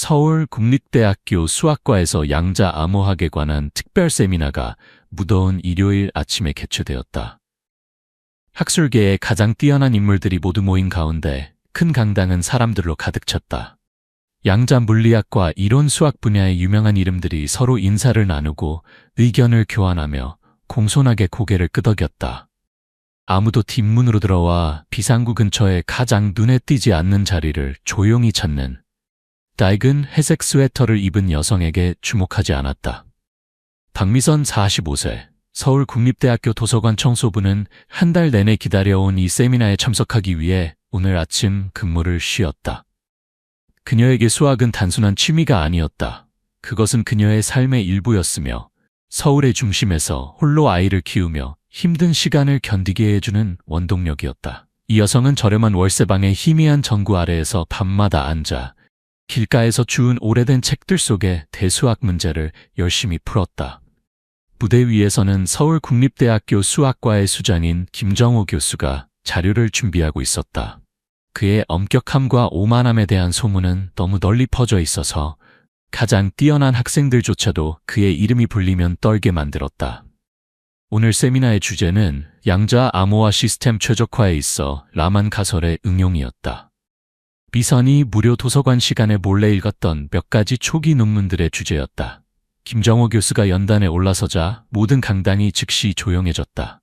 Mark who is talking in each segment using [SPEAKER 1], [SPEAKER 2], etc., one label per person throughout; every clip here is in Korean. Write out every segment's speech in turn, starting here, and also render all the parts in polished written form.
[SPEAKER 1] 서울국립대학교 수학과에서 양자 암호학에 관한 특별 세미나가 무더운 일요일 아침에 개최되었다. 학술계의 가장 뛰어난 인물들이 모두 모인 가운데 큰 강당은 사람들로 가득 찼다. 양자 물리학과 이론 수학 분야의 유명한 이름들이 서로 인사를 나누고 의견을 교환하며 공손하게 고개를 끄덕였다. 아무도 뒷문으로 들어와 비상구 근처에 가장 눈에 띄지 않는 자리를 조용히 찾는 낡은 회색 스웨터를 입은 여성에게 주목하지 않았다. 박미선 45세, 서울국립대학교 도서관 청소부는 한 달 내내 기다려온 이 세미나에 참석하기 위해 오늘 아침 근무를 쉬었다. 그녀에게 수학은 단순한 취미가 아니었다. 그것은 그녀의 삶의 일부였으며 서울의 중심에서 홀로 아이를 키우며 힘든 시간을 견디게 해주는 원동력이었다. 이 여성은 저렴한 월세방의 희미한 전구 아래에서 밤마다 앉아 길가에서 주운 오래된 책들 속의 대수학 문제를 열심히 풀었다. 무대 위에서는 서울국립대학교 수학과의 수장인 김정호 교수가 자료를 준비하고 있었다. 그의 엄격함과 오만함에 대한 소문은 너무 널리 퍼져 있어서 가장 뛰어난 학생들조차도 그의 이름이 불리면 떨게 만들었다. 오늘 세미나의 주제는 양자 암호화 시스템 최적화에 있어 라만 가설의 응용이었다. 미선이 무료 도서관 시간에 몰래 읽었던 몇 가지 초기 논문들의 주제였다. 김정호 교수가 연단에 올라서자 모든 강당이 즉시 조용해졌다.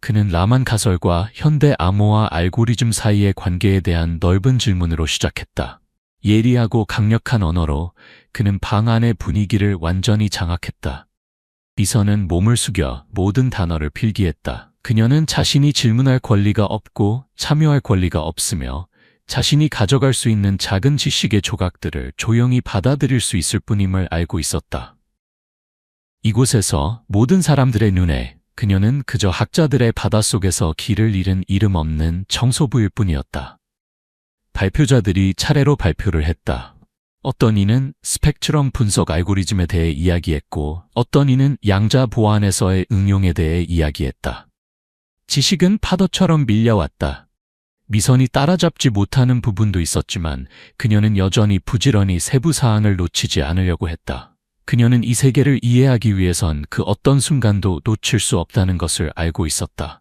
[SPEAKER 1] 그는 라만 가설과 현대 암호화 알고리즘 사이의 관계에 대한 넓은 질문으로 시작했다. 예리하고 강력한 언어로 그는 방 안의 분위기를 완전히 장악했다. 미선은 몸을 숙여 모든 단어를 필기했다. 그녀는 자신이 질문할 권리가 없고 참여할 권리가 없으며 자신이 가져갈 수 있는 작은 지식의 조각들을 조용히 받아들일 수 있을 뿐임을 알고 있었다. 이곳에서 모든 사람들의 눈에 그녀는 그저 학자들의 바닷속에서 길을 잃은 이름 없는 청소부일 뿐이었다. 발표자들이 차례로 발표를 했다. 어떤 이는 스펙트럼 분석 알고리즘에 대해 이야기했고 어떤 이는 양자 보안에서의 응용에 대해 이야기했다. 지식은 파도처럼 밀려왔다. 미선이 따라잡지 못하는 부분도 있었지만 그녀는 여전히 부지런히 세부 사항을 놓치지 않으려고 했다. 그녀는 이 세계를 이해하기 위해선 그 어떤 순간도 놓칠 수 없다는 것을 알고 있었다.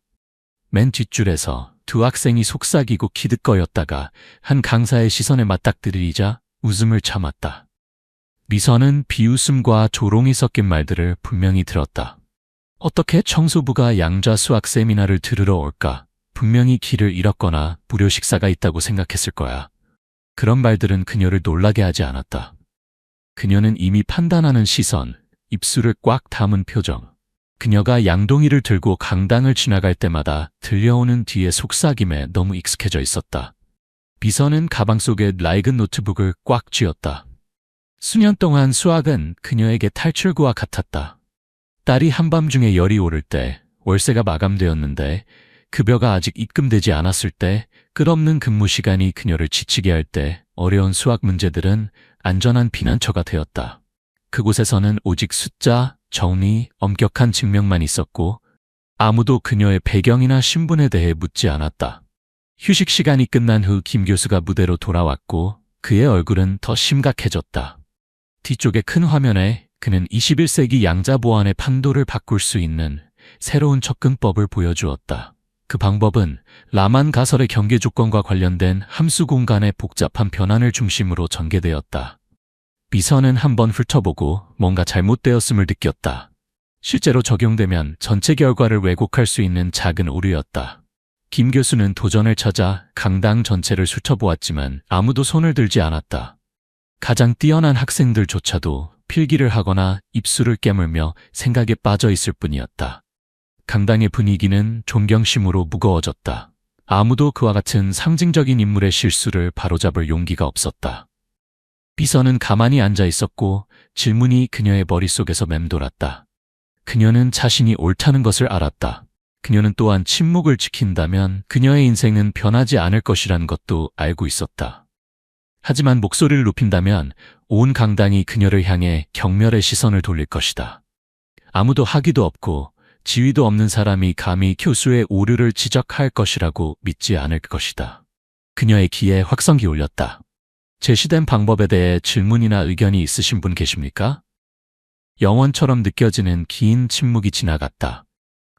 [SPEAKER 1] 맨 뒷줄에서 두 학생이 속삭이고 기득거렸다가 한 강사의 시선에 맞닥뜨리자 웃음을 참았다. 미선은 비웃음과 조롱이 섞인 말들을 분명히 들었다. 어떻게 청소부가 양자 수학 세미나를 들으러 올까? 분명히 길을 잃었거나 무료 식사가 있다고 생각했을 거야. 그런 말들은 그녀를 놀라게 하지 않았다. 그녀는 이미 판단하는 시선, 입술을 꽉 담은 표정, 그녀가 양동이를 들고 강당을 지나갈 때마다 들려오는 뒤의 속삭임에 너무 익숙해져 있었다. 미선은 가방 속에 낡은 노트북을 꽉 쥐었다. 수년 동안 수학은 그녀에게 탈출구와 같았다. 딸이 한밤중에 열이 오를 때, 월세가 마감되었는데 급여가 아직 입금되지 않았을 때, 끝없는 근무 시간이 그녀를 지치게 할 때 어려운 수학 문제들은 안전한 피난처가 되었다. 그곳에서는 오직 숫자, 정리, 엄격한 증명만 있었고 아무도 그녀의 배경이나 신분에 대해 묻지 않았다. 휴식 시간이 끝난 후 김 교수가 무대로 돌아왔고 그의 얼굴은 더 심각해졌다. 뒤쪽의 큰 화면에 그는 21세기 양자 보안의 판도를 바꿀 수 있는 새로운 접근법을 보여주었다. 그 방법은 라만 가설의 경계 조건과 관련된 함수 공간의 복잡한 변환을 중심으로 전개되었다. 미선은 한번 훑어보고 뭔가 잘못되었음을 느꼈다. 실제로 적용되면 전체 결과를 왜곡할 수 있는 작은 오류였다. 김 교수는 도전을 찾아 강당 전체를 훑어보았지만 아무도 손을 들지 않았다. 가장 뛰어난 학생들조차도 필기를 하거나 입술을 깨물며 생각에 빠져 있을 뿐이었다. 강당의 분위기는 존경심으로 무거워졌다. 아무도 그와 같은 상징적인 인물의 실수를 바로잡을 용기가 없었다. 미선은 가만히 앉아 있었고 질문이 그녀의 머릿속에서 맴돌았다. 그녀는 자신이 옳다는 것을 알았다. 그녀는 또한 침묵을 지킨다면 그녀의 인생은 변하지 않을 것이라는 것도 알고 있었다. 하지만 목소리를 높인다면 온 강당이 그녀를 향해 경멸의 시선을 돌릴 것이다. 아무도 학위도 없고 지위도 없는 사람이 감히 교수의 오류를 지적할 것이라고 믿지 않을 것이다. 그녀의 귀에 확성기 울렸다. 제시된 방법에 대해 질문이나 의견이 있으신 분 계십니까? 영원처럼 느껴지는 긴 침묵이 지나갔다.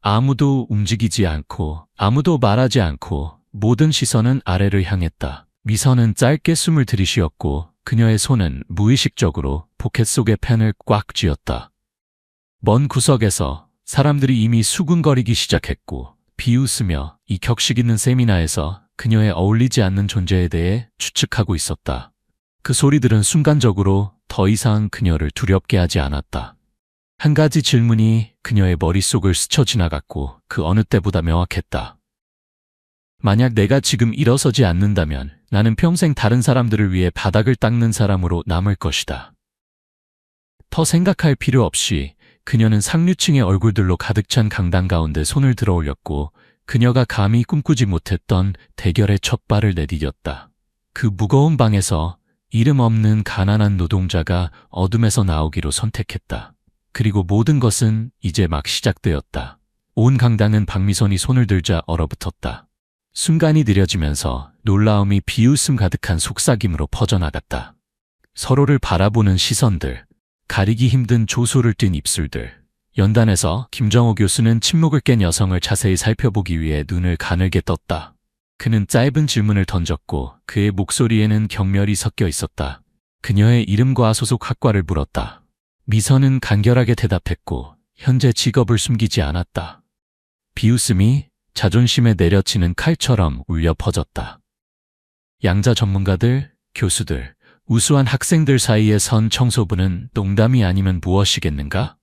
[SPEAKER 1] 아무도 움직이지 않고 아무도 말하지 않고 모든 시선은 아래를 향했다. 미선은 짧게 숨을 들이쉬었고 그녀의 손은 무의식적으로 포켓 속의 펜을 꽉 쥐었다. 먼 구석에서 사람들이 이미 수군거리기 시작했고 비웃으며 이 격식 있는 세미나에서 그녀의 어울리지 않는 존재에 대해 추측하고 있었다. 그 소리들은 순간적으로 더 이상 그녀를 두렵게 하지 않았다. 한 가지 질문이 그녀의 머릿속을 스쳐 지나갔고 그 어느 때보다 명확했다. 만약 내가 지금 일어서지 않는다면 나는 평생 다른 사람들을 위해 바닥을 닦는 사람으로 남을 것이다. 더 생각할 필요 없이 그녀는 상류층의 얼굴들로 가득 찬 강당 가운데 손을 들어 올렸고 그녀가 감히 꿈꾸지 못했던 대결의 첫 발을 내디뎠다. 그 무거운 방에서 이름 없는 가난한 노동자가 어둠에서 나오기로 선택했다. 그리고 모든 것은 이제 막 시작되었다. 온 강당은 박미선이 손을 들자 얼어붙었다. 순간이 느려지면서 놀라움이 비웃음 가득한 속삭임으로 퍼져나갔다. 서로를 바라보는 시선들, 가리기 힘든 조소를 띤 입술들. 연단에서 김정호 교수는 침묵을 깬 여성을 자세히 살펴보기 위해 눈을 가늘게 떴다. 그는 짧은 질문을 던졌고 그의 목소리에는 경멸이 섞여 있었다. 그녀의 이름과 소속 학과를 물었다. 미선은 간결하게 대답했고 현재 직업을 숨기지 않았다. 비웃음이 자존심에 내려치는 칼처럼 울려 퍼졌다. 양자 전문가들, 교수들, 우수한 학생들 사이에 선 청소부는 농담이 아니면 무엇이겠는가?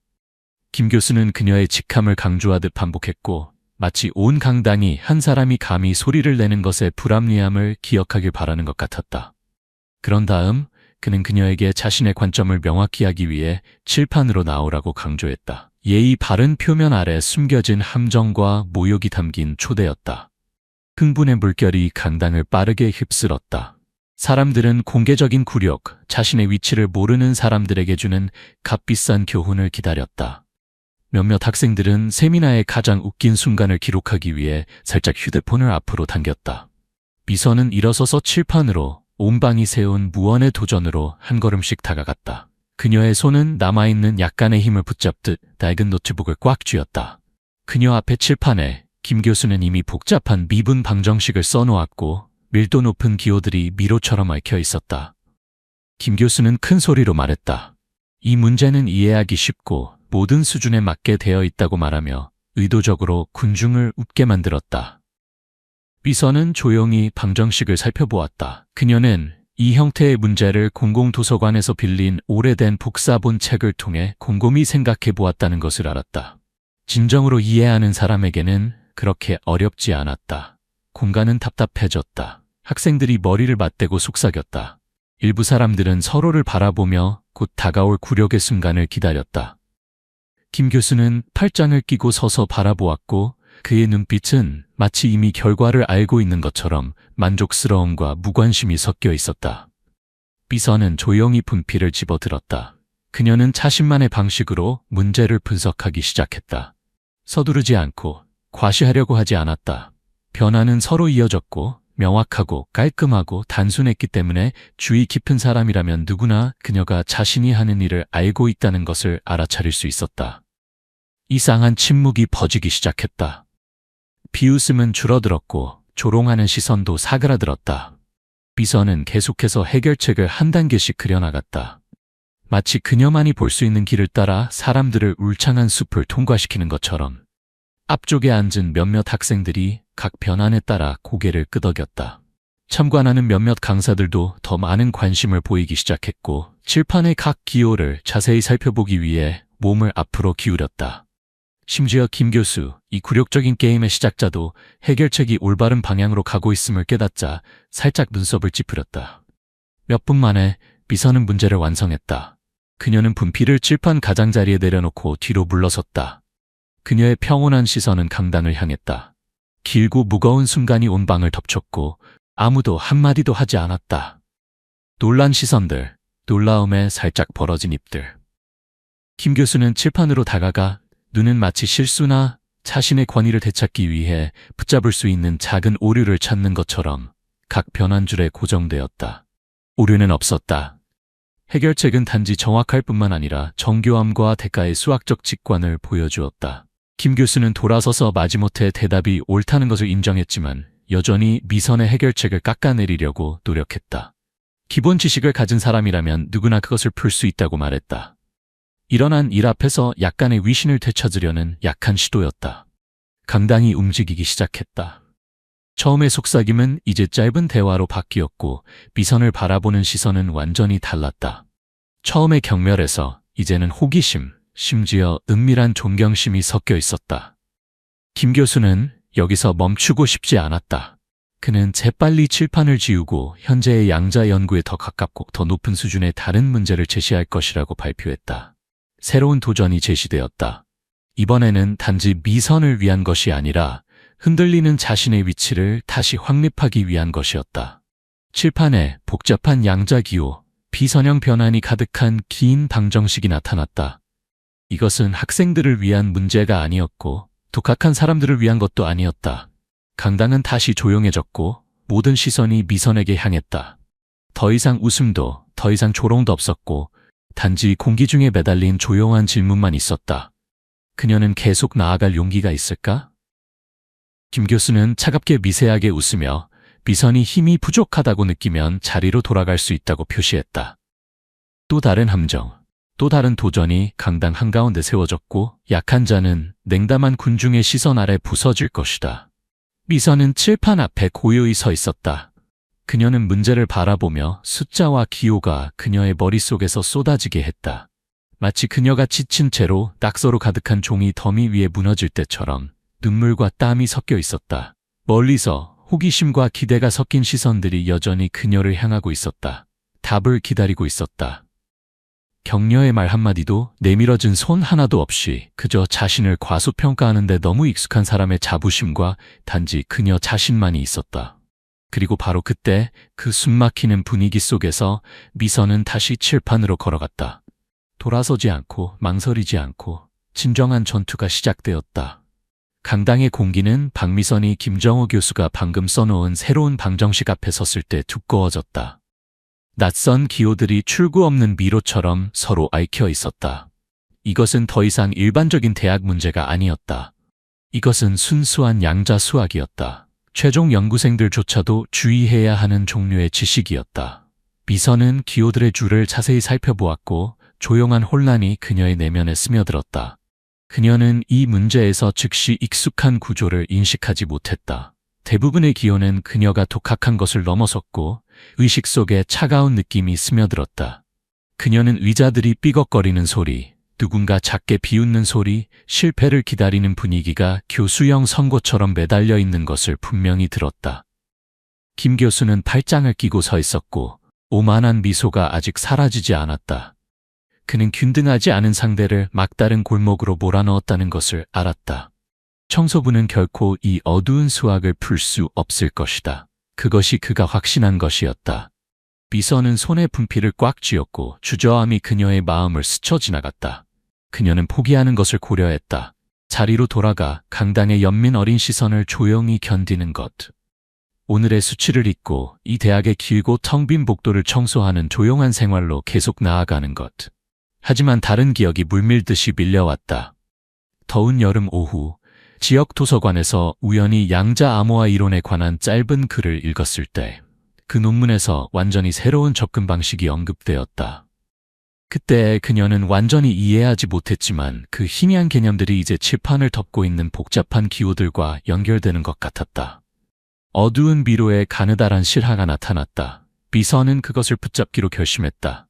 [SPEAKER 1] 김 교수는 그녀의 직함을 강조하듯 반복했고 마치 온 강당이 한 사람이 감히 소리를 내는 것의 불합리함을 기억하길 바라는 것 같았다. 그런 다음 그는 그녀에게 자신의 관점을 명확히 하기 위해 칠판으로 나오라고 강조했다. 예의 바른 표면 아래 숨겨진 함정과 모욕이 담긴 초대였다. 흥분의 물결이 강당을 빠르게 휩쓸었다. 사람들은 공개적인 굴욕, 자신의 위치를 모르는 사람들에게 주는 값비싼 교훈을 기다렸다. 몇몇 학생들은 세미나의 가장 웃긴 순간을 기록하기 위해 살짝 휴대폰을 앞으로 당겼다. 미선은 일어서서 칠판으로 온 방이 세운 무언의 도전으로 한 걸음씩 다가갔다. 그녀의 손은 남아있는 약간의 힘을 붙잡듯 낡은 노트북을 꽉 쥐었다. 그녀 앞에 칠판에 김 교수는 이미 복잡한 미분 방정식을 써놓았고 밀도 높은 기호들이 미로처럼 얽혀 있었다. 김 교수는 큰 소리로 말했다. 이 문제는 이해하기 쉽고 모든 수준에 맞게 되어 있다고 말하며 의도적으로 군중을 웃게 만들었다. 미선은 조용히 방정식을 살펴보았다. 그녀는 이 형태의 문제를 공공도서관에서 빌린 오래된 복사본 책을 통해 곰곰이 생각해 보았다는 것을 알았다. 진정으로 이해하는 사람에게는 그렇게 어렵지 않았다. 공간은 답답해졌다. 학생들이 머리를 맞대고 속삭였다. 일부 사람들은 서로를 바라보며 곧 다가올 굴욕의 순간을 기다렸다. 김 교수는 팔짱을 끼고 서서 바라보았고 그의 눈빛은 마치 이미 결과를 알고 있는 것처럼 만족스러움과 무관심이 섞여 있었다. 미선은 조용히 분필을 집어들었다. 그녀는 자신만의 방식으로 문제를 분석하기 시작했다. 서두르지 않고 과시하려고 하지 않았다. 변화는 서로 이어졌고 명확하고 깔끔하고 단순했기 때문에 주의 깊은 사람이라면 누구나 그녀가 자신이 하는 일을 알고 있다는 것을 알아차릴 수 있었다. 이상한 침묵이 퍼지기 시작했다. 비웃음은 줄어들었고 조롱하는 시선도 사그라들었다. 미선은 계속해서 해결책을 한 단계씩 그려나갔다. 마치 그녀만이 볼 수 있는 길을 따라 사람들을 울창한 숲을 통과시키는 것처럼. 앞쪽에 앉은 몇몇 학생들이 각 변환에 따라 고개를 끄덕였다. 참관하는 몇몇 강사들도 더 많은 관심을 보이기 시작했고 칠판의 각 기호를 자세히 살펴보기 위해 몸을 앞으로 기울였다. 심지어 김 교수, 이 굴욕적인 게임의 시작자도 해결책이 올바른 방향으로 가고 있음을 깨닫자 살짝 눈썹을 찌푸렸다. 몇 분 만에 미선은 문제를 완성했다. 그녀는 분필을 칠판 가장자리에 내려놓고 뒤로 물러섰다. 그녀의 평온한 시선은 강당을 향했다. 길고 무거운 순간이 온 방을 덮쳤고 아무도 한마디도 하지 않았다. 놀란 시선들, 놀라움에 살짝 벌어진 입들. 김 교수는 칠판으로 다가가 눈은 마치 실수나 자신의 권위를 되찾기 위해 붙잡을 수 있는 작은 오류를 찾는 것처럼 각 변환줄에 고정되었다. 오류는 없었다. 해결책은 단지 정확할 뿐만 아니라 정교함과 대가의 수학적 직관을 보여주었다. 김 교수는 돌아서서 마지못해 대답이 옳다는 것을 인정했지만 여전히 미선의 해결책을 깎아내리려고 노력했다. 기본 지식을 가진 사람이라면 누구나 그것을 풀 수 있다고 말했다. 일어난 일 앞에서 약간의 위신을 되찾으려는 약한 시도였다. 강당이 움직이기 시작했다. 처음의 속삭임은 이제 짧은 대화로 바뀌었고 미선을 바라보는 시선은 완전히 달랐다. 처음의 경멸에서 이제는 호기심, 심지어 은밀한 존경심이 섞여 있었다. 김 교수는 여기서 멈추고 싶지 않았다. 그는 재빨리 칠판을 지우고 현재의 양자 연구에 더 가깝고 더 높은 수준의 다른 문제를 제시할 것이라고 발표했다. 새로운 도전이 제시되었다. 이번에는 단지 미선을 위한 것이 아니라 흔들리는 자신의 위치를 다시 확립하기 위한 것이었다. 칠판에 복잡한 양자기호, 비선형 변환이 가득한 긴 방정식이 나타났다. 이것은 학생들을 위한 문제가 아니었고 독학한 사람들을 위한 것도 아니었다. 강당은 다시 조용해졌고 모든 시선이 미선에게 향했다. 더 이상 웃음도 더 이상 조롱도 없었고 단지 공기 중에 매달린 조용한 질문만 있었다. 그녀는 계속 나아갈 용기가 있을까? 김 교수는 차갑게 미세하게 웃으며 미선이 힘이 부족하다고 느끼면 자리로 돌아갈 수 있다고 표시했다. 또 다른 함정, 또 다른 도전이 강당 한가운데 세워졌고 약한 자는 냉담한 군중의 시선 아래 부서질 것이다. 미선은 칠판 앞에 고요히 서 있었다. 그녀는 문제를 바라보며 숫자와 기호가 그녀의 머릿속에서 쏟아지게 했다. 마치 그녀가 지친 채로 낙서로 가득한 종이 더미 위에 무너질 때처럼 눈물과 땀이 섞여 있었다. 멀리서 호기심과 기대가 섞인 시선들이 여전히 그녀를 향하고 있었다. 답을 기다리고 있었다. 격려의 말 한마디도 내밀어진 손 하나도 없이 그저 자신을 과소평가하는 데 너무 익숙한 사람의 자부심과 단지 그녀 자신만이 있었다. 그리고 바로 그때 그 숨막히는 분위기 속에서 미선은 다시 칠판으로 걸어갔다. 돌아서지 않고 망설이지 않고 진정한 전투가 시작되었다. 강당의 공기는 박미선이 김정호 교수가 방금 써놓은 새로운 방정식 앞에 섰을 때 두꺼워졌다. 낯선 기호들이 출구 없는 미로처럼 서로 얽혀 있었다. 이것은 더 이상 일반적인 대학 문제가 아니었다. 이것은 순수한 양자 수학이었다. 최종 연구생들조차도 주의해야 하는 종류의 지식이었다. 미선은 기호들의 줄을 자세히 살펴보았고 조용한 혼란이 그녀의 내면에 스며들었다. 그녀는 이 문제에서 즉시 익숙한 구조를 인식하지 못했다. 대부분의 기호는 그녀가 독학한 것을 넘어섰고 의식 속에 차가운 느낌이 스며들었다. 그녀는 의자들이 삐걱거리는 소리, 누군가 작게 비웃는 소리, 실패를 기다리는 분위기가 교수형 선고처럼 매달려 있는 것을 분명히 들었다. 김 교수는 팔짱을 끼고 서 있었고 오만한 미소가 아직 사라지지 않았다. 그는 균등하지 않은 상대를 막다른 골목으로 몰아넣었다는 것을 알았다. 청소부는 결코 이 어두운 수학을 풀 수 없을 것이다. 그것이 그가 확신한 것이었다. 미선은 손에 분필을 꽉 쥐었고 주저함이 그녀의 마음을 스쳐 지나갔다. 그녀는 포기하는 것을 고려했다. 자리로 돌아가 강당의 연민 어린 시선을 조용히 견디는 것. 오늘의 수치를 잊고 이 대학의 길고 텅 빈 복도를 청소하는 조용한 생활로 계속 나아가는 것. 하지만 다른 기억이 물밀듯이 밀려왔다. 더운 여름 오후, 지역 도서관에서 우연히 양자 암호화 이론에 관한 짧은 글을 읽었을 때 그 논문에서 완전히 새로운 접근 방식이 언급되었다. 그때 그녀는 완전히 이해하지 못했지만 그 희미한 개념들이 이제 칠판을 덮고 있는 복잡한 기호들과 연결되는 것 같았다. 어두운 미로에 가느다란 실화가 나타났다. 미선은 그것을 붙잡기로 결심했다.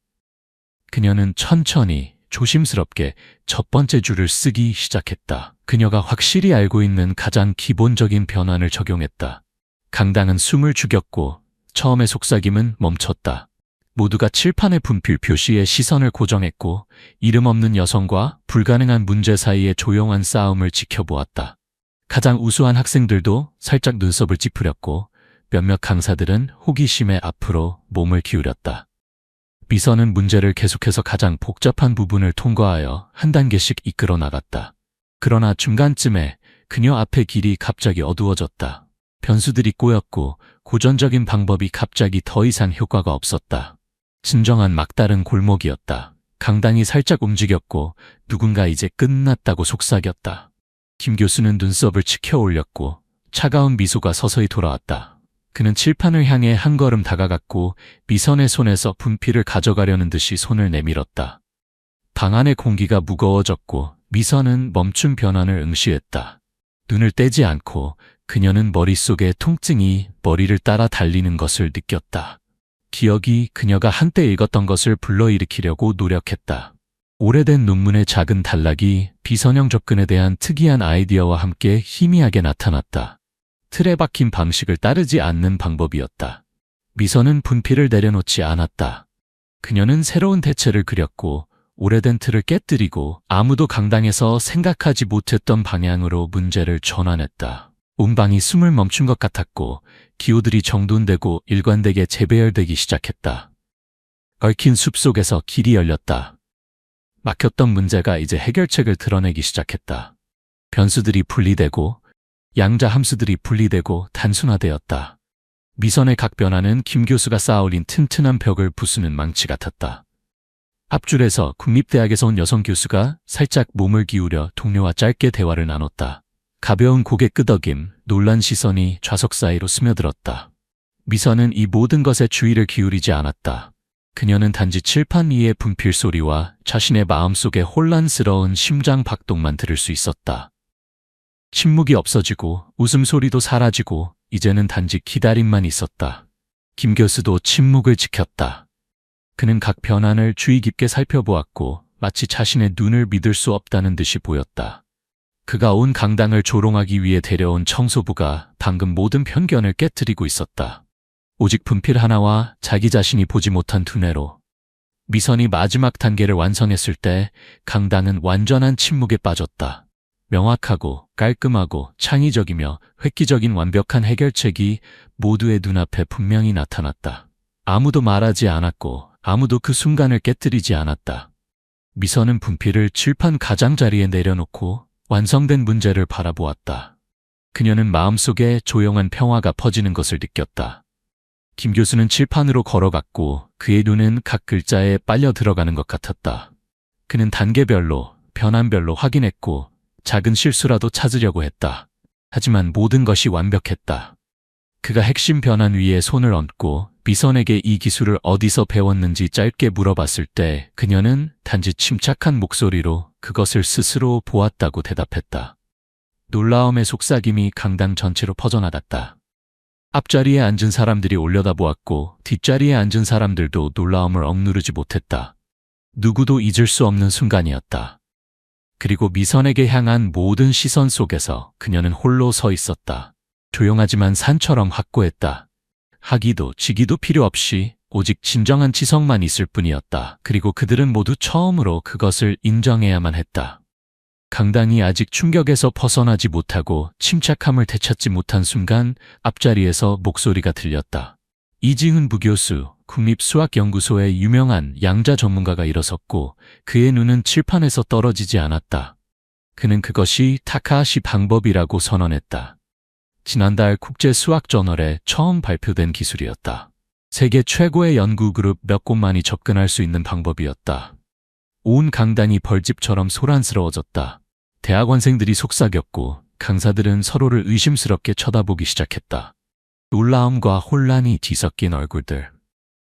[SPEAKER 1] 그녀는 천천히 조심스럽게 첫 번째 줄을 쓰기 시작했다. 그녀가 확실히 알고 있는 가장 기본적인 변환을 적용했다. 강당은 숨을 죽였고 처음의 속삭임은 멈췄다. 모두가 칠판의 분필 표시에 시선을 고정했고 이름 없는 여성과 불가능한 문제 사이의 조용한 싸움을 지켜보았다. 가장 우수한 학생들도 살짝 눈썹을 찌푸렸고 몇몇 강사들은 호기심에 앞으로 몸을 기울였다. 미선은 문제를 계속해서 가장 복잡한 부분을 통과하여 한 단계씩 이끌어 나갔다. 그러나 중간쯤에 그녀 앞의 길이 갑자기 어두워졌다. 변수들이 꼬였고 고전적인 방법이 갑자기 더 이상 효과가 없었다. 진정한 막다른 골목이었다. 강당이 살짝 움직였고 누군가 이제 끝났다고 속삭였다. 김 교수는 눈썹을 치켜 올렸고 차가운 미소가 서서히 돌아왔다. 그는 칠판을 향해 한 걸음 다가갔고 미선의 손에서 분필을 가져가려는 듯이 손을 내밀었다. 방 안의 공기가 무거워졌고 미선은 멈춘 변환을 응시했다. 눈을 떼지 않고 그녀는 머릿속에 통증이 머리를 따라 달리는 것을 느꼈다. 기억이 그녀가 한때 읽었던 것을 불러일으키려고 노력했다. 오래된 논문의 작은 단락이 비선형 접근에 대한 특이한 아이디어와 함께 희미하게 나타났다. 틀에 박힌 방식을 따르지 않는 방법이었다. 미선은 분필을 내려놓지 않았다. 그녀는 새로운 대체를 그렸고 오래된 틀을 깨뜨리고 아무도 강당에서 생각하지 못했던 방향으로 문제를 전환했다. 온 방이 숨을 멈춘 것 같았고 기호들이 정돈되고 일관되게 재배열되기 시작했다. 얽힌 숲속에서 길이 열렸다. 막혔던 문제가 이제 해결책을 드러내기 시작했다. 변수들이 분리되고 양자 함수들이 분리되고 단순화되었다. 미선의 각 변화는 김 교수가 쌓아올린 튼튼한 벽을 부수는 망치 같았다. 앞줄에서 국립대학에서 온 여성 교수가 살짝 몸을 기울여 동료와 짧게 대화를 나눴다. 가벼운 고개 끄덕임, 놀란 시선이 좌석 사이로 스며들었다. 미선은 이 모든 것에 주의를 기울이지 않았다. 그녀는 단지 칠판 위의 분필 소리와 자신의 마음속의 혼란스러운 심장 박동만 들을 수 있었다. 침묵이 없어지고 웃음소리도 사라지고 이제는 단지 기다림만 있었다. 김 교수도 침묵을 지켰다. 그는 각 변환을 주의 깊게 살펴보았고 마치 자신의 눈을 믿을 수 없다는 듯이 보였다. 그가 온 강당을 조롱하기 위해 데려온 청소부가 방금 모든 편견을 깨뜨리고 있었다. 오직 분필 하나와 자기 자신이 보지 못한 두뇌로. 미선이 마지막 단계를 완성했을 때 강당은 완전한 침묵에 빠졌다. 명확하고 깔끔하고 창의적이며 획기적인 완벽한 해결책이 모두의 눈앞에 분명히 나타났다. 아무도 말하지 않았고 아무도 그 순간을 깨뜨리지 않았다. 미선은 분필을 칠판 가장자리에 내려놓고 완성된 문제를 바라보았다. 그녀는 마음속에 조용한 평화가 퍼지는 것을 느꼈다. 김 교수는 칠판으로 걸어갔고 그의 눈은 각 글자에 빨려 들어가는 것 같았다. 그는 단계별로, 변환별로 확인했고 작은 실수라도 찾으려고 했다. 하지만 모든 것이 완벽했다. 그가 핵심 변환 위에 손을 얹고 미선에게 이 기술을 어디서 배웠는지 짧게 물어봤을 때 그녀는 단지 침착한 목소리로 그것을 스스로 보았다고 대답했다. 놀라움의 속삭임이 강당 전체로 퍼져나갔다. 앞자리에 앉은 사람들이 올려다보았고 뒷자리에 앉은 사람들도 놀라움을 억누르지 못했다. 누구도 잊을 수 없는 순간이었다. 그리고 미선에게 향한 모든 시선 속에서 그녀는 홀로 서 있었다. 조용하지만 산처럼 확고했다. 하기도 지기도 필요 없이 오직 진정한 지성만 있을 뿐이었다. 그리고 그들은 모두 처음으로 그것을 인정해야만 했다. 강당이 아직 충격에서 벗어나지 못하고 침착함을 되찾지 못한 순간 앞자리에서 목소리가 들렸다. 이지훈 부교수, 국립수학연구소의 유명한 양자 전문가가 일어섰고 그의 눈은 칠판에서 떨어지지 않았다. 그는 그것이 타카하시 방법이라고 선언했다. 지난달 국제수학저널에 처음 발표된 기술이었다. 세계 최고의 연구그룹 몇 곳만이 접근할 수 있는 방법이었다. 온 강당이 벌집처럼 소란스러워졌다. 대학원생들이 속삭였고 강사들은 서로를 의심스럽게 쳐다보기 시작했다. 놀라움과 혼란이 뒤섞인 얼굴들.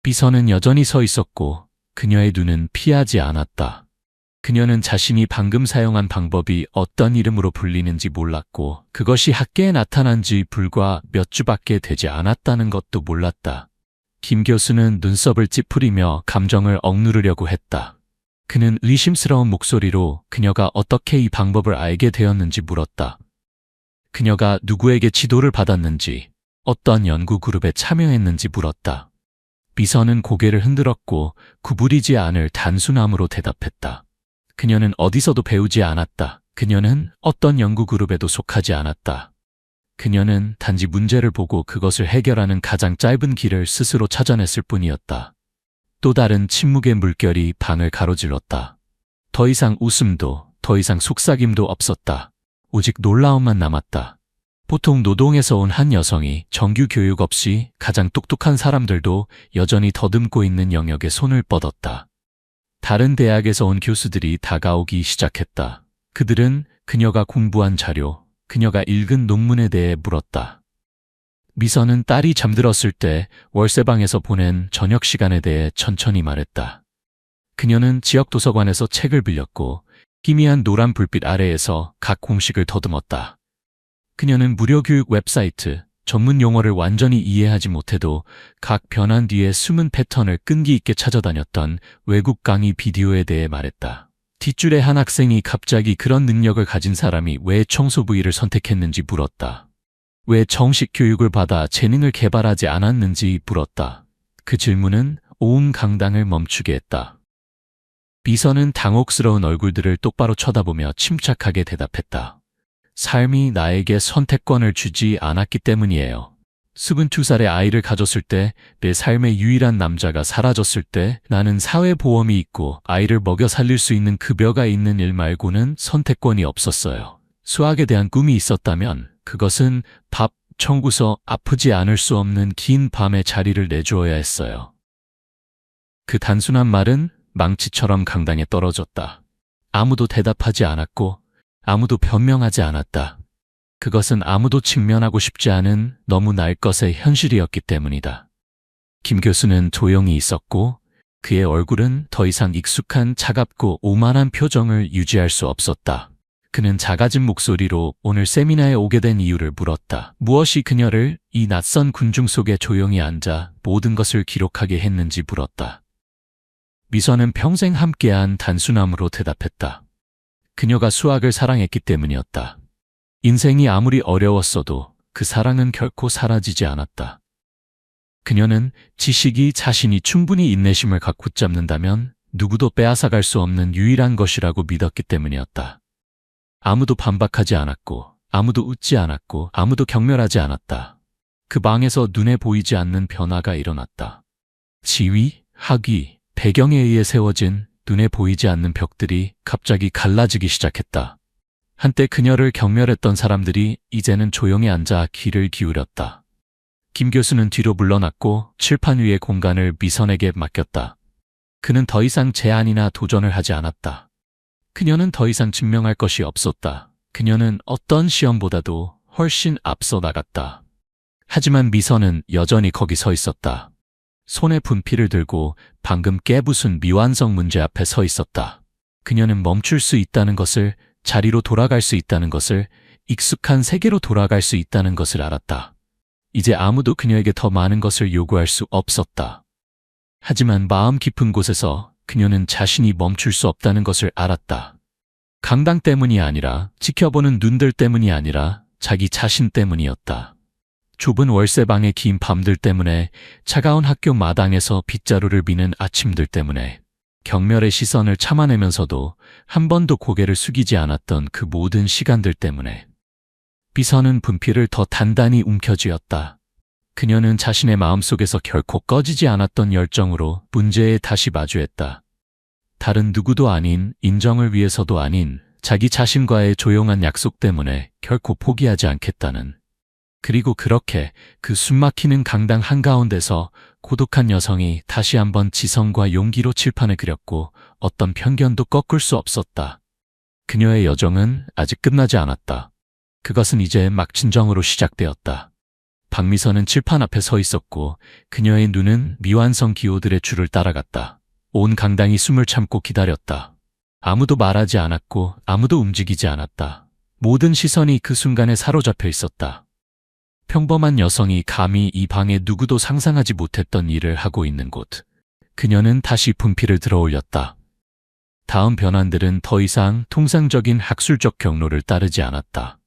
[SPEAKER 1] 미선은 여전히 서 있었고 그녀의 눈은 피하지 않았다. 그녀는 자신이 방금 사용한 방법이 어떤 이름으로 불리는지 몰랐고 그것이 학계에 나타난 지 불과 몇 주밖에 되지 않았다는 것도 몰랐다. 김 교수는 눈썹을 찌푸리며 감정을 억누르려고 했다. 그는 의심스러운 목소리로 그녀가 어떻게 이 방법을 알게 되었는지 물었다. 그녀가 누구에게 지도를 받았는지, 어떤 연구그룹에 참여했는지 물었다. 미선은 고개를 흔들었고 구부리지 않을 단순함으로 대답했다. 그녀는 어디서도 배우지 않았다. 그녀는 어떤 연구그룹에도 속하지 않았다. 그녀는 단지 문제를 보고 그것을 해결하는 가장 짧은 길을 스스로 찾아냈을 뿐이었다. 또 다른 침묵의 물결이 방을 가로질렀다. 더 이상 웃음도, 더 이상 속삭임도 없었다. 오직 놀라움만 남았다. 보통 노동에서 온 한 여성이 정규 교육 없이 가장 똑똑한 사람들도 여전히 더듬고 있는 영역에 손을 뻗었다. 다른 대학에서 온 교수들이 다가오기 시작했다. 그들은 그녀가 공부한 자료, 그녀가 읽은 논문에 대해 물었다. 미선은 딸이 잠들었을 때 월세방에서 보낸 저녁 시간에 대해 천천히 말했다. 그녀는 지역 도서관에서 책을 빌렸고 희미한 노란 불빛 아래에서 각 공식을 더듬었다. 그녀는 무료 교육 웹사이트, 전문 용어를 완전히 이해하지 못해도 각 변환 뒤에 숨은 패턴을 끈기 있게 찾아다녔던 외국 강의 비디오에 대해 말했다. 뒷줄의 한 학생이 갑자기 그런 능력을 가진 사람이 왜 청소 부위를 선택했는지 물었다. 왜 정식 교육을 받아 재능을 개발하지 않았는지 물었다. 그 질문은 온 강당을 멈추게 했다. 미선은 당혹스러운 얼굴들을 똑바로 쳐다보며 침착하게 대답했다. 삶이 나에게 선택권을 주지 않았기 때문이에요. 22살의 아이를 가졌을 때, 내 삶의 유일한 남자가 사라졌을 때 나는 사회보험이 있고 아이를 먹여 살릴 수 있는 급여가 있는 일 말고는 선택권이 없었어요. 수학에 대한 꿈이 있었다면 그것은 밥, 청구서, 아프지 않을 수 없는 긴 밤에 자리를 내주어야 했어요. 그 단순한 말은 망치처럼 강당에 떨어졌다. 아무도 대답하지 않았고 아무도 변명하지 않았다. 그것은 아무도 직면하고 싶지 않은 너무 날 것의 현실이었기 때문이다. 김 교수는 조용히 있었고 그의 얼굴은 더 이상 익숙한 차갑고 오만한 표정을 유지할 수 없었다. 그는 작아진 목소리로 오늘 세미나에 오게 된 이유를 물었다. 무엇이 그녀를 이 낯선 군중 속에 조용히 앉아 모든 것을 기록하게 했는지 물었다. 미선은 평생 함께한 단순함으로 대답했다. 그녀가 수학을 사랑했기 때문이었다. 인생이 아무리 어려웠어도 그 사랑은 결코 사라지지 않았다. 그녀는 지식이 자신이 충분히 인내심을 갖고 붙잡는다면 누구도 빼앗아갈 수 없는 유일한 것이라고 믿었기 때문이었다. 아무도 반박하지 않았고 아무도 웃지 않았고 아무도 경멸하지 않았다. 그 방에서 눈에 보이지 않는 변화가 일어났다. 지위, 학위, 배경에 의해 세워진 눈에 보이지 않는 벽들이 갑자기 갈라지기 시작했다. 한때 그녀를 경멸했던 사람들이 이제는 조용히 앉아 귀를 기울였다. 김 교수는 뒤로 물러났고 칠판 위의 공간을 미선에게 맡겼다. 그는 더 이상 제안이나 도전을 하지 않았다. 그녀는 더 이상 증명할 것이 없었다. 그녀는 어떤 시험보다도 훨씬 앞서 나갔다. 하지만 미선은 여전히 거기 서 있었다. 손에 분필을 들고 방금 깨부순 미완성 문제 앞에 서 있었다. 그녀는 멈출 수 있다는 것을, 자리로 돌아갈 수 있다는 것을, 익숙한 세계로 돌아갈 수 있다는 것을 알았다. 이제 아무도 그녀에게 더 많은 것을 요구할 수 없었다. 하지만 마음 깊은 곳에서 그녀는 자신이 멈출 수 없다는 것을 알았다. 강당 때문이 아니라, 지켜보는 눈들 때문이 아니라 자기 자신 때문이었다. 좁은 월세방의 긴 밤들 때문에, 차가운 학교 마당에서 빗자루를 비는 아침들 때문에, 경멸의 시선을 참아내면서도 한 번도 고개를 숙이지 않았던 그 모든 시간들 때문에. 미선은 분필을 더 단단히 움켜쥐었다. 그녀는 자신의 마음속에서 결코 꺼지지 않았던 열정으로 문제에 다시 마주했다. 다른 누구도 아닌, 인정을 위해서도 아닌 자기 자신과의 조용한 약속 때문에 결코 포기하지 않겠다는. 그리고 그렇게 그 숨막히는 강당 한가운데서 고독한 여성이 다시 한번 지성과 용기로 칠판을 그렸고 어떤 편견도 꺾을 수 없었다. 그녀의 여정은 아직 끝나지 않았다. 그것은 이제 막 진정으로 시작되었다. 박미선은 칠판 앞에 서 있었고 그녀의 눈은 미완성 기호들의 줄을 따라갔다. 온 강당이 숨을 참고 기다렸다. 아무도 말하지 않았고 아무도 움직이지 않았다. 모든 시선이 그 순간에 사로잡혀 있었다. 평범한 여성이 감히 이 방에 누구도 상상하지 못했던 일을 하고 있는 곳. 그녀는 다시 분필을 들어 올렸다. 다음 변환들은 더 이상 통상적인 학술적 경로를 따르지 않았다.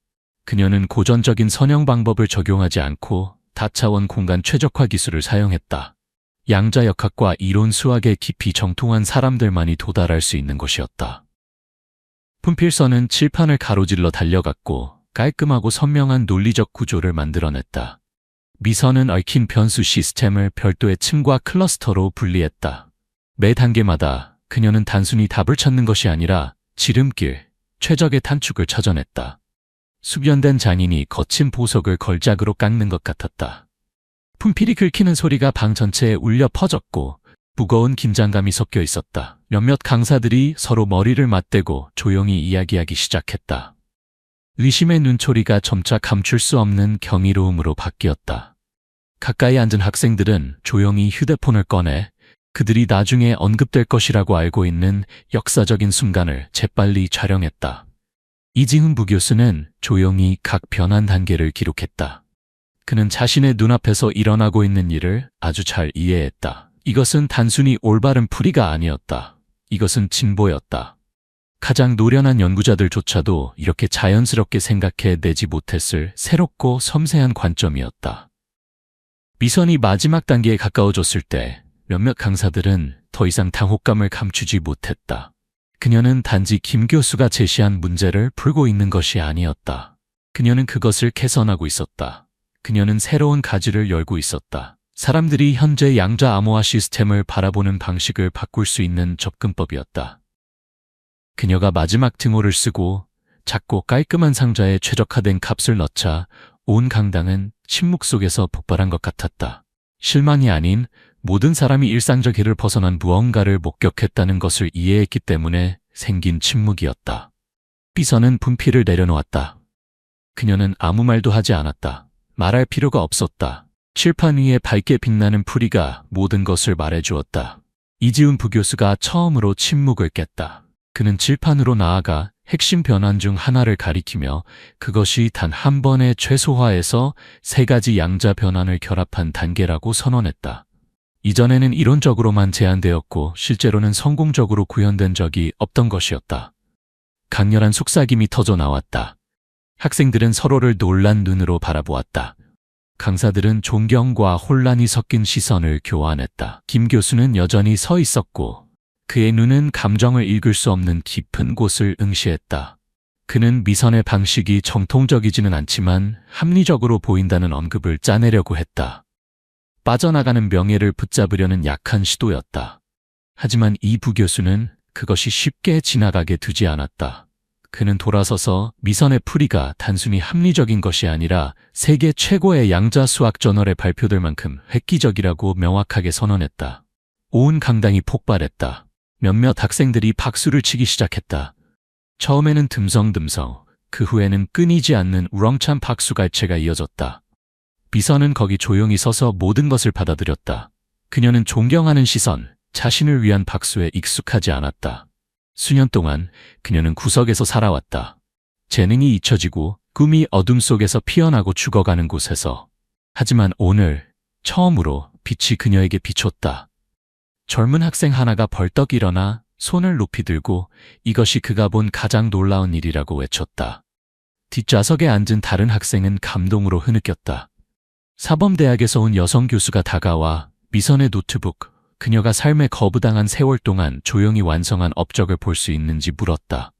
[SPEAKER 1] 그녀는 고전적인 선형 방법을 적용하지 않고 다차원 공간 최적화 기술을 사용했다. 양자역학과 이론 수학에 깊이 정통한 사람들만이 도달할 수 있는 것이었다. 분필선은 칠판을 가로질러 달려갔고 깔끔하고 선명한 논리적 구조를 만들어냈다. 미선은 얽힌 변수 시스템을 별도의 층과 클러스터로 분리했다. 매 단계마다 그녀는 단순히 답을 찾는 것이 아니라 지름길, 최적의 단축을 찾아냈다. 숙연된 장인이 거친 보석을 걸작으로 깎는 것 같았다. 분필이 긁히는 소리가 방 전체에 울려 퍼졌고 무거운 긴장감이 섞여 있었다. 몇몇 강사들이 서로 머리를 맞대고 조용히 이야기하기 시작했다. 의심의 눈초리가 점차 감출 수 없는 경이로움으로 바뀌었다. 가까이 앉은 학생들은 조용히 휴대폰을 꺼내 그들이 나중에 언급될 것이라고 알고 있는 역사적인 순간을 재빨리 촬영했다. 이지훈 부교수는 조용히 각 변환 단계를 기록했다. 그는 자신의 눈앞에서 일어나고 있는 일을 아주 잘 이해했다. 이것은 단순히 올바른 풀이가 아니었다. 이것은 진보였다. 가장 노련한 연구자들조차도 이렇게 자연스럽게 생각해내지 못했을 새롭고 섬세한 관점이었다. 미선이 마지막 단계에 가까워졌을 때 몇몇 강사들은 더 이상 당혹감을 감추지 못했다. 그녀는 단지 김 교수가 제시한 문제를 풀고 있는 것이 아니었다. 그녀는 그것을 개선하고 있었다. 그녀는 새로운 가지를 열고 있었다. 사람들이 현재 양자 암호화 시스템을 바라보는 방식을 바꿀 수 있는 접근법이었다. 그녀가 마지막 등호를 쓰고 작고 깔끔한 상자에 최적화된 값을 넣자 온 강당은 침묵 속에서 폭발한 것 같았다. 실망이 아닌 모든 사람이 일상적 일을 벗어난 무언가를 목격했다는 것을 이해했기 때문에 생긴 침묵이었다. 비서는 분필을 내려놓았다. 그녀는 아무 말도 하지 않았다. 말할 필요가 없었다. 칠판 위에 밝게 빛나는 풀이가 모든 것을 말해주었다. 이지훈 부교수가 처음으로 침묵을 깼다. 그는 칠판으로 나아가 핵심 변환 중 하나를 가리키며 그것이 단 한 번의 최소화에서 세 가지 양자 변환을 결합한 단계라고 선언했다. 이전에는 이론적으로만 제안되었고 실제로는 성공적으로 구현된 적이 없던 것이었다. 강렬한 속삭임이 터져 나왔다. 학생들은 서로를 놀란 눈으로 바라보았다. 강사들은 존경과 혼란이 섞인 시선을 교환했다. 김 교수는 여전히 서 있었고 그의 눈은 감정을 읽을 수 없는 깊은 곳을 응시했다. 그는 미선의 방식이 정통적이지는 않지만 합리적으로 보인다는 언급을 짜내려고 했다. 빠져나가는 명예를 붙잡으려는 약한 시도였다. 하지만 이 부교수는 그것이 쉽게 지나가게 두지 않았다. 그는 돌아서서 미선의 풀이가 단순히 합리적인 것이 아니라 세계 최고의 양자 수학 저널에 발표될 만큼 획기적이라고 명확하게 선언했다. 온 강당이 폭발했다. 몇몇 학생들이 박수를 치기 시작했다. 처음에는 듬성듬성, 그 후에는 끊이지 않는 우렁찬 박수갈채가 이어졌다. 미선은 거기 조용히 서서 모든 것을 받아들였다. 그녀는 존경하는 시선, 자신을 위한 박수에 익숙하지 않았다. 수년 동안 그녀는 구석에서 살아왔다. 재능이 잊혀지고 꿈이 어둠 속에서 피어나고 죽어가는 곳에서. 하지만 오늘 처음으로 빛이 그녀에게 비쳤다. 젊은 학생 하나가 벌떡 일어나 손을 높이 들고 이것이 그가 본 가장 놀라운 일이라고 외쳤다. 뒷좌석에 앉은 다른 학생은 감동으로 흐느꼈다. 사범대학에서 온 여성 교수가 다가와 미선의 노트북, 그녀가 삶에 거부당한 세월 동안 조용히 완성한 업적을 볼 수 있는지 물었다.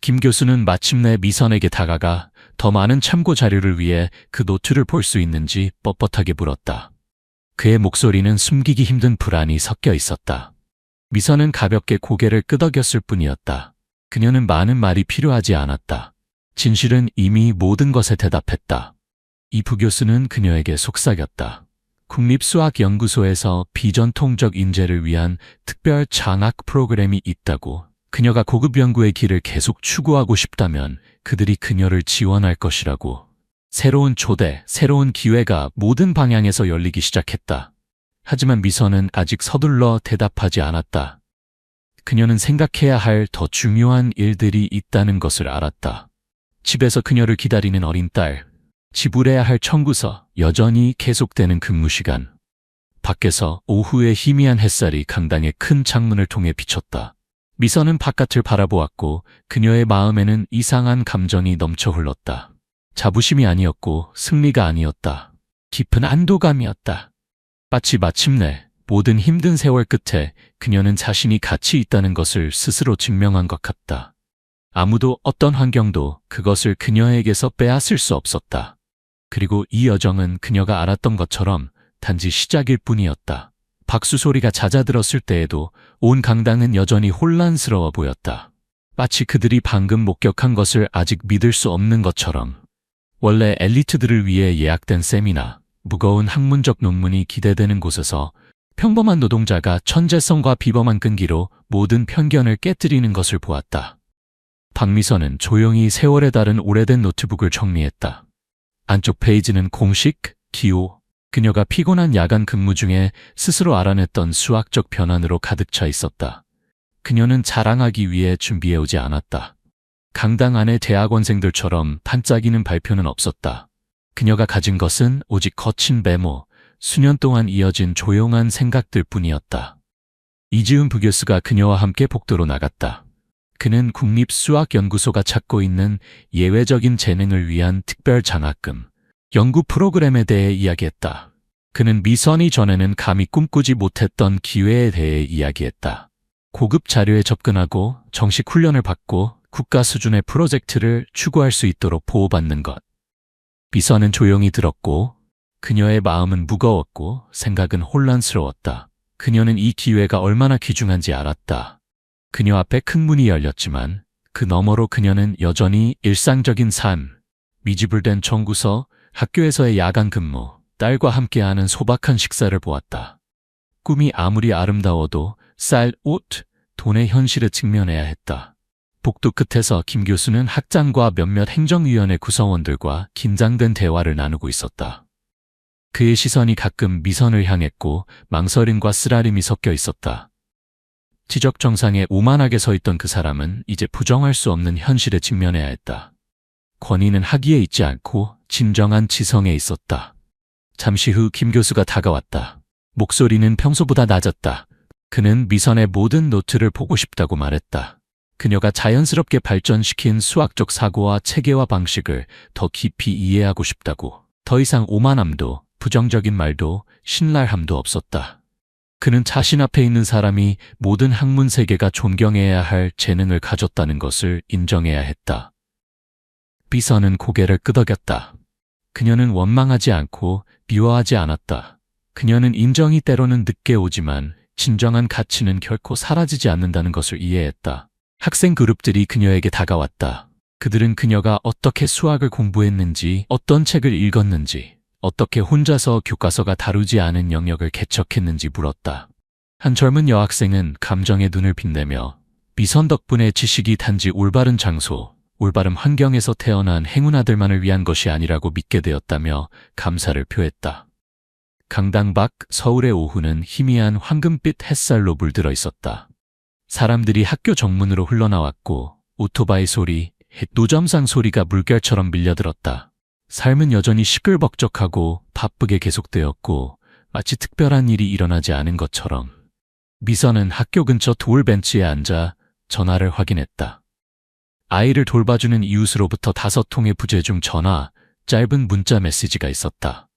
[SPEAKER 1] 김 교수는 마침내 미선에게 다가가 더 많은 참고 자료를 위해 그 노트를 볼 수 있는지 뻣뻣하게 물었다. 그의 목소리는 숨기기 힘든 불안이 섞여 있었다. 미선은 가볍게 고개를 끄덕였을 뿐이었다. 그녀는 많은 말이 필요하지 않았다. 진실은 이미 모든 것에 대답했다. 이 부교수는 그녀에게 속삭였다. 국립수학연구소에서 비전통적 인재를 위한 특별 장학 프로그램이 있다고. 그녀가 고급 연구의 길을 계속 추구하고 싶다면 그들이 그녀를 지원할 것이라고. 새로운 초대, 새로운 기회가 모든 방향에서 열리기 시작했다. 하지만 미선은 아직 서둘러 대답하지 않았다. 그녀는 생각해야 할 더 중요한 일들이 있다는 것을 알았다. 집에서 그녀를 기다리는 어린 딸, 지불해야 할 청구서, 여전히 계속되는 근무 시간. 밖에서 오후의 희미한 햇살이 강당의 큰 창문을 통해 비쳤다. 미선은 바깥을 바라보았고 그녀의 마음에는 이상한 감정이 넘쳐 흘렀다. 자부심이 아니었고 승리가 아니었다. 깊은 안도감이었다. 마치 마침내 모든 힘든 세월 끝에 그녀는 자신이 가치 있다는 것을 스스로 증명한 것 같다. 아무도 어떤 환경도 그것을 그녀에게서 빼앗을 수 없었다. 그리고 이 여정은 그녀가 알았던 것처럼 단지 시작일 뿐이었다. 박수 소리가 잦아들었을 때에도 온 강당은 여전히 혼란스러워 보였다. 마치 그들이 방금 목격한 것을 아직 믿을 수 없는 것처럼. 원래 엘리트들을 위해 예약된 세미나, 무거운 학문적 논문이 기대되는 곳에서 평범한 노동자가 천재성과 비범한 끈기로 모든 편견을 깨뜨리는 것을 보았다. 박미선은 조용히 세월에 다른 오래된 노트북을 정리했다. 안쪽 페이지는 공식, 기호, 그녀가 피곤한 야간 근무 중에 스스로 알아냈던 수학적 변환으로 가득 차 있었다. 그녀는 자랑하기 위해 준비해오지 않았다. 강당 안의 대학원생들처럼 반짝이는 발표는 없었다. 그녀가 가진 것은 오직 거친 메모, 수년 동안 이어진 조용한 생각들 뿐이었다. 이지훈 부교수가 그녀와 함께 복도로 나갔다. 그는 국립수학연구소가 찾고 있는 예외적인 재능을 위한 특별 장학금, 연구 프로그램에 대해 이야기했다. 그는 미선이 전에는 감히 꿈꾸지 못했던 기회에 대해 이야기했다. 고급 자료에 접근하고 정식 훈련을 받고 국가 수준의 프로젝트를 추구할 수 있도록 보호받는 것. 미선은 조용히 들었고 그녀의 마음은 무거웠고 생각은 혼란스러웠다. 그녀는 이 기회가 얼마나 귀중한지 알았다. 그녀 앞에 큰 문이 열렸지만 그 너머로 그녀는 여전히 일상적인 삶, 미지불된 청구서, 학교에서의 야간 근무, 딸과 함께하는 소박한 식사를 보았다. 꿈이 아무리 아름다워도 쌀, 옷, 돈의 현실에 직면해야 했다. 복도 끝에서 김 교수는 학장과 몇몇 행정위원회 구성원들과 긴장된 대화를 나누고 있었다. 그의 시선이 가끔 미선을 향했고 망설임과 쓰라림이 섞여 있었다. 지적 정상에 오만하게 서 있던 그 사람은 이제 부정할 수 없는 현실에 직면해야 했다. 권위는 학위에 있지 않고 진정한 지성에 있었다. 잠시 후 김 교수가 다가왔다. 목소리는 평소보다 낮았다. 그는 미선의 모든 노트를 보고 싶다고 말했다. 그녀가 자연스럽게 발전시킨 수학적 사고와 체계와 방식을 더 깊이 이해하고 싶다고. 더 이상 오만함도 부정적인 말도 신랄함도 없었다. 그는 자신 앞에 있는 사람이 모든 학문 세계가 존경해야 할 재능을 가졌다는 것을 인정해야 했다. 미선은 고개를 끄덕였다. 그녀는 원망하지 않고 미워하지 않았다. 그녀는 인정이 때로는 늦게 오지만 진정한 가치는 결코 사라지지 않는다는 것을 이해했다. 학생 그룹들이 그녀에게 다가왔다. 그들은 그녀가 어떻게 수학을 공부했는지, 어떤 책을 읽었는지, 어떻게 혼자서 교과서가 다루지 않은 영역을 개척했는지 물었다. 한 젊은 여학생은 감정의 눈을 빛내며 미선 덕분에 지식이 단지 올바른 장소, 올바른 환경에서 태어난 행운아들만을 위한 것이 아니라고 믿게 되었다며 감사를 표했다. 강당 밖 서울의 오후는 희미한 황금빛 햇살로 물들어 있었다. 사람들이 학교 정문으로 흘러나왔고 오토바이 소리, 노점상 소리가 물결처럼 밀려들었다. 삶은 여전히 시끌벅적하고 바쁘게 계속되었고 마치 특별한 일이 일어나지 않은 것처럼. 미선은 학교 근처 돌벤치에 앉아 전화를 확인했다. 아이를 돌봐주는 이웃으로부터 5통의 부재 중 전화, 짧은 문자 메시지가 있었다.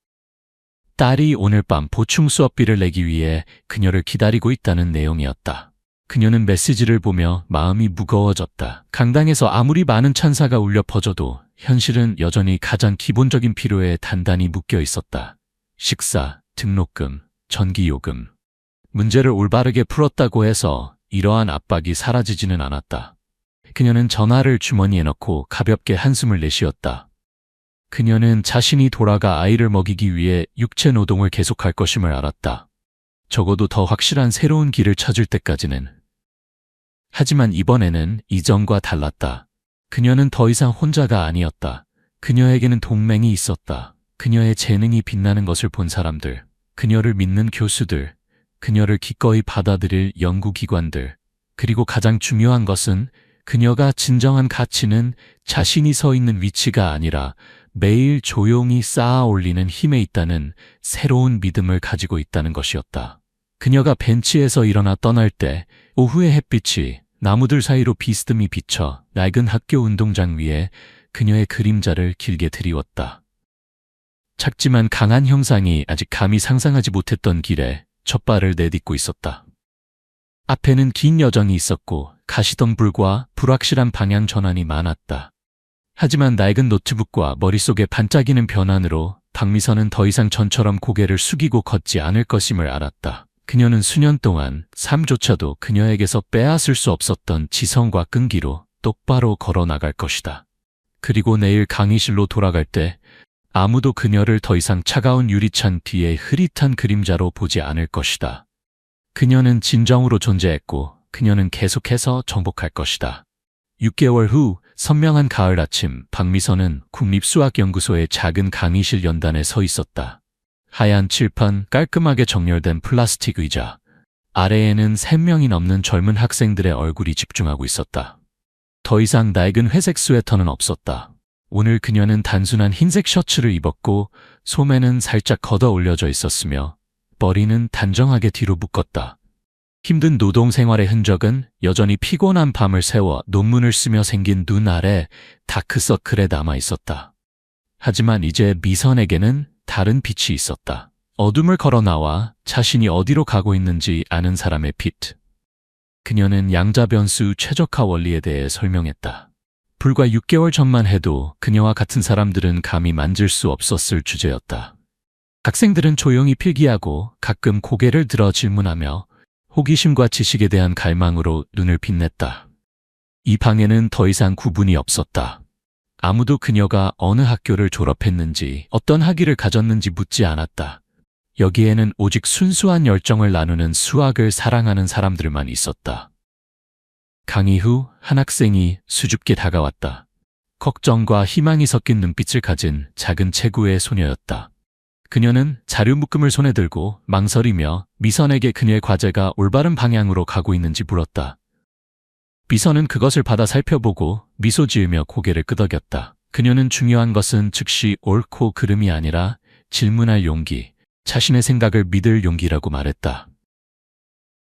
[SPEAKER 1] 딸이 오늘 밤 보충 수업비를 내기 위해 그녀를 기다리고 있다는 내용이었다. 그녀는 메시지를 보며 마음이 무거워졌다. 강당에서 아무리 많은 찬사가 울려 퍼져도 현실은 여전히 가장 기본적인 필요에 단단히 묶여 있었다. 식사, 등록금, 전기요금. 문제를 올바르게 풀었다고 해서 이러한 압박이 사라지지는 않았다. 그녀는 전화를 주머니에 넣고 가볍게 한숨을 내쉬었다. 그녀는 자신이 돌아가 아이를 먹이기 위해 육체 노동을 계속할 것임을 알았다. 적어도 더 확실한 새로운 길을 찾을 때까지는. 하지만 이번에는 이전과 달랐다. 그녀는 더 이상 혼자가 아니었다. 그녀에게는 동맹이 있었다. 그녀의 재능이 빛나는 것을 본 사람들, 그녀를 믿는 교수들, 그녀를 기꺼이 받아들일 연구기관들, 그리고 가장 중요한 것은 그녀가 진정한 가치는 자신이 서 있는 위치가 아니라 매일 조용히 쌓아 올리는 힘에 있다는 새로운 믿음을 가지고 있다는 것이었다. 그녀가 벤치에서 일어나 떠날 때 오후의 햇빛이 나무들 사이로 비스듬히 비쳐 낡은 학교 운동장 위에 그녀의 그림자를 길게 드리웠다. 작지만 강한 형상이 아직 감히 상상하지 못했던 길에 첫 발을 내딛고 있었다. 앞에는 긴 여정이 있었고 가시덤불과 불확실한 방향 전환이 많았다. 하지만 낡은 노트북과 머릿속에 반짝이는 변환으로 박미선은 더 이상 전처럼 고개를 숙이고 걷지 않을 것임을 알았다. 그녀는 수년 동안 삶조차도 그녀에게서 빼앗을 수 없었던 지성과 끈기로 똑바로 걸어 나갈 것이다. 그리고 내일 강의실로 돌아갈 때 아무도 그녀를 더 이상 차가운 유리창 뒤에 흐릿한 그림자로 보지 않을 것이다. 그녀는 진정으로 존재했고 그녀는 계속해서 정복할 것이다. 6개월 후 선명한 가을 아침, 박미선은 국립수학연구소의 작은 강의실 연단에 서 있었다. 하얀 칠판, 깔끔하게 정렬된 플라스틱 의자. 아래에는 3명이 넘는 젊은 학생들의 얼굴이 집중하고 있었다. 더 이상 낡은 회색 스웨터는 없었다. 오늘 그녀는 단순한 흰색 셔츠를 입었고 소매는 살짝 걷어 올려져 있었으며 머리는 단정하게 뒤로 묶었다. 힘든 노동 생활의 흔적은 여전히 피곤한 밤을 새워 논문을 쓰며 생긴 눈 아래 다크서클에 남아 있었다. 하지만 이제 미선에게는 다른 빛이 있었다. 어둠을 걸어 나와 자신이 어디로 가고 있는지 아는 사람의 빛. 그녀는 양자변수 최적화 원리에 대해 설명했다. 불과 6개월 전만 해도 그녀와 같은 사람들은 감히 만질 수 없었을 주제였다. 학생들은 조용히 필기하고 가끔 고개를 들어 질문하며 호기심과 지식에 대한 갈망으로 눈을 빛냈다. 이 방에는 더 이상 구분이 없었다. 아무도 그녀가 어느 학교를 졸업했는지, 어떤 학위를 가졌는지 묻지 않았다. 여기에는 오직 순수한 열정을 나누는 수학을 사랑하는 사람들만 있었다. 강의 후 한 학생이 수줍게 다가왔다. 걱정과 희망이 섞인 눈빛을 가진 작은 체구의 소녀였다. 그녀는 자료 묶음을 손에 들고 망설이며 미선에게 그녀의 과제가 올바른 방향으로 가고 있는지 물었다. 미선은 그것을 받아 살펴보고 미소 지으며 고개를 끄덕였다. 그녀는 중요한 것은 즉시 옳고 그름이 아니라 질문할 용기, 자신의 생각을 믿을 용기라고 말했다.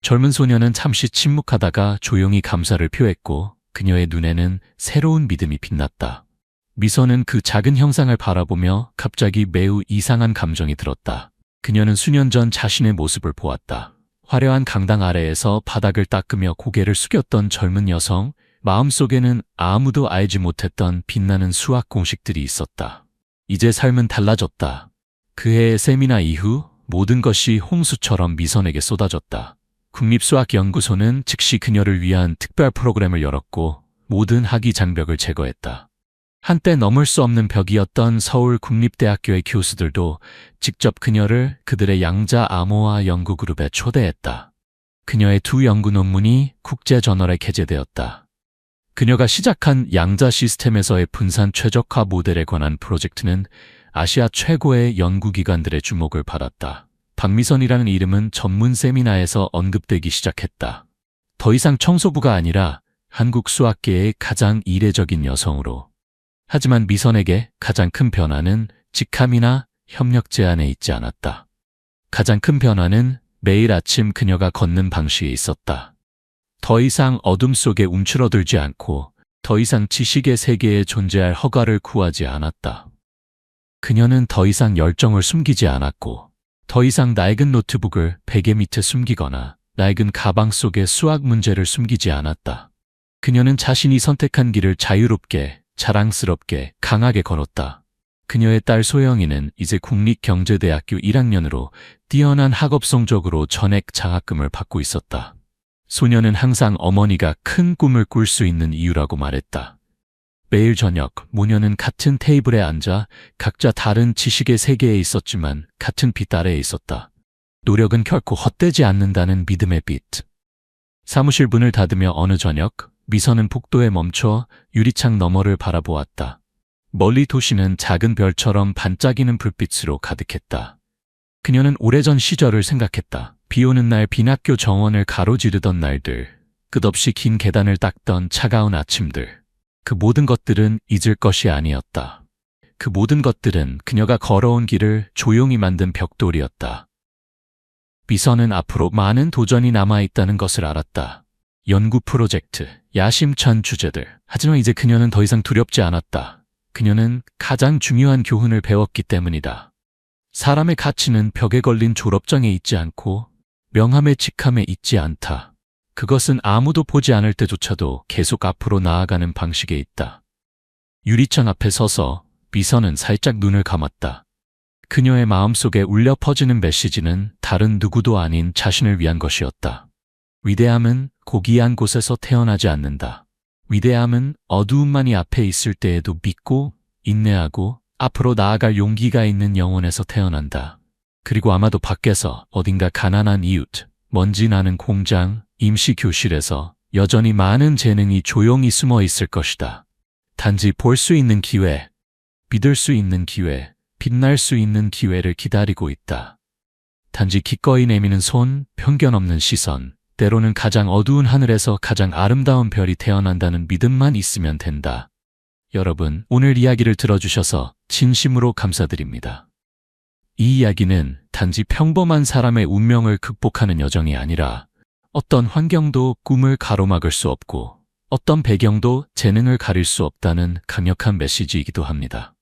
[SPEAKER 1] 젊은 소녀는 잠시 침묵하다가 조용히 감사를 표했고 그녀의 눈에는 새로운 믿음이 빛났다. 미선은 그 작은 형상을 바라보며 갑자기 매우 이상한 감정이 들었다. 그녀는 수년 전 자신의 모습을 보았다. 화려한 강당 아래에서 바닥을 닦으며 고개를 숙였던 젊은 여성, 마음속에는 아무도 알지 못했던 빛나는 수학 공식들이 있었다. 이제 삶은 달라졌다. 그해의 세미나 이후 모든 것이 홍수처럼 미선에게 쏟아졌다. 국립수학연구소는 즉시 그녀를 위한 특별 프로그램을 열었고 모든 학위 장벽을 제거했다. 한때 넘을 수 없는 벽이었던 서울국립대학교의 교수들도 직접 그녀를 그들의 양자 암호화 연구그룹에 초대했다. 그녀의 2 연구 논문이 국제저널에 게재되었다. 그녀가 시작한 양자 시스템에서의 분산 최적화 모델에 관한 프로젝트는 아시아 최고의 연구기관들의 주목을 받았다. 박미선이라는 이름은 전문 세미나에서 언급되기 시작했다. 더 이상 청소부가 아니라 한국 수학계의 가장 이례적인 여성으로. 하지만 미선에게 가장 큰 변화는 직함이나 협력 제한에 있지 않았다. 가장 큰 변화는 매일 아침 그녀가 걷는 방식에 있었다. 더 이상 어둠 속에 움츠러들지 않고 더 이상 지식의 세계에 존재할 허가를 구하지 않았다. 그녀는 더 이상 열정을 숨기지 않았고 더 이상 낡은 노트북을 베개 밑에 숨기거나 낡은 가방 속에 수학 문제를 숨기지 않았다. 그녀는 자신이 선택한 길을 자유롭게, 자랑스럽게, 강하게 걸었다. 그녀의 딸 소영이는 이제 국립경제대학교 1학년으로 뛰어난 학업 성적으로 전액 장학금을 받고 있었다. 소녀는 항상 어머니가 큰 꿈을 꿀 수 있는 이유라고 말했다. 매일 저녁 모녀는 같은 테이블에 앉아 각자 다른 지식의 세계에 있었지만 같은 빛 아래에 있었다. 노력은 결코 헛되지 않는다는 믿음의 빛. 사무실 문을 닫으며 어느 저녁 미선은 복도에 멈춰 유리창 너머를 바라보았다. 멀리 도시는 작은 별처럼 반짝이는 불빛으로 가득했다. 그녀는 오래전 시절을 생각했다. 비 오는 날 빈 학교 정원을 가로지르던 날들, 끝없이 긴 계단을 닦던 차가운 아침들. 그 모든 것들은 잊을 것이 아니었다. 그 모든 것들은 그녀가 걸어온 길을 조용히 만든 벽돌이었다. 미선은 앞으로 많은 도전이 남아있다는 것을 알았다. 연구 프로젝트, 야심찬 주제들. 하지만 이제 그녀는 더 이상 두렵지 않았다. 그녀는 가장 중요한 교훈을 배웠기 때문이다. 사람의 가치는 벽에 걸린 졸업장에 있지 않고 명함의 직함에 있지 않다. 그것은 아무도 보지 않을 때조차도 계속 앞으로 나아가는 방식에 있다. 유리창 앞에 서서 미선은 살짝 눈을 감았다. 그녀의 마음속에 울려 퍼지는 메시지는 다른 누구도 아닌 자신을 위한 것이었다. 위대함은 고귀한 곳에서 태어나지 않는다. 위대함은 어두움만이 앞에 있을 때에도 믿고 인내하고 앞으로 나아갈 용기가 있는 영혼에서 태어난다. 그리고 아마도 밖에서 어딘가 가난한 이웃, 먼지 나는 공장, 임시 교실에서 여전히 많은 재능이 조용히 숨어 있을 것이다. 단지 볼 수 있는 기회, 믿을 수 있는 기회, 빛날 수 있는 기회를 기다리고 있다. 단지 기꺼이 내미는 손, 편견 없는 시선, 때로는 가장 어두운 하늘에서 가장 아름다운 별이 태어난다는 믿음만 있으면 된다. 여러분, 오늘 이야기를 들어주셔서 진심으로 감사드립니다. 이 이야기는 단지 평범한 사람의 운명을 극복하는 여정이 아니라 어떤 환경도 꿈을 가로막을 수 없고 어떤 배경도 재능을 가릴 수 없다는 강력한 메시지이기도 합니다.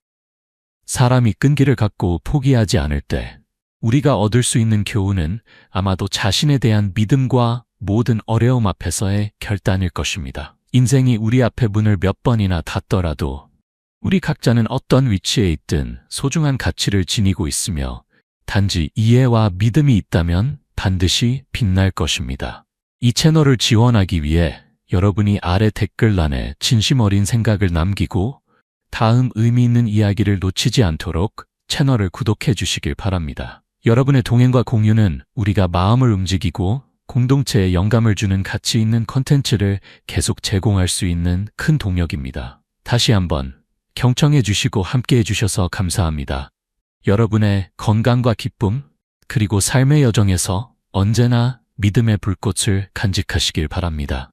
[SPEAKER 1] 사람이 끈기를 갖고 포기하지 않을 때 우리가 얻을 수 있는 교훈은 아마도 자신에 대한 믿음과 모든 어려움 앞에서의 결단일 것입니다. 인생이 우리 앞에 문을 몇 번이나 닫더라도 우리 각자는 어떤 위치에 있든 소중한 가치를 지니고 있으며 단지 이해와 믿음이 있다면 반드시 빛날 것입니다. 이 채널을 지원하기 위해 여러분이 아래 댓글란에 진심 어린 생각을 남기고 다음 의미 있는 이야기를 놓치지 않도록 채널을 구독해 주시길 바랍니다. 여러분의 동행과 공유는 우리가 마음을 움직이고 공동체에 영감을 주는 가치 있는 콘텐츠를 계속 제공할 수 있는 큰 동력입니다. 다시 한번 경청해 주시고 함께 해주셔서 감사합니다. 여러분의 건강과 기쁨, 그리고 삶의 여정에서 언제나 믿음의 불꽃을 간직하시길 바랍니다.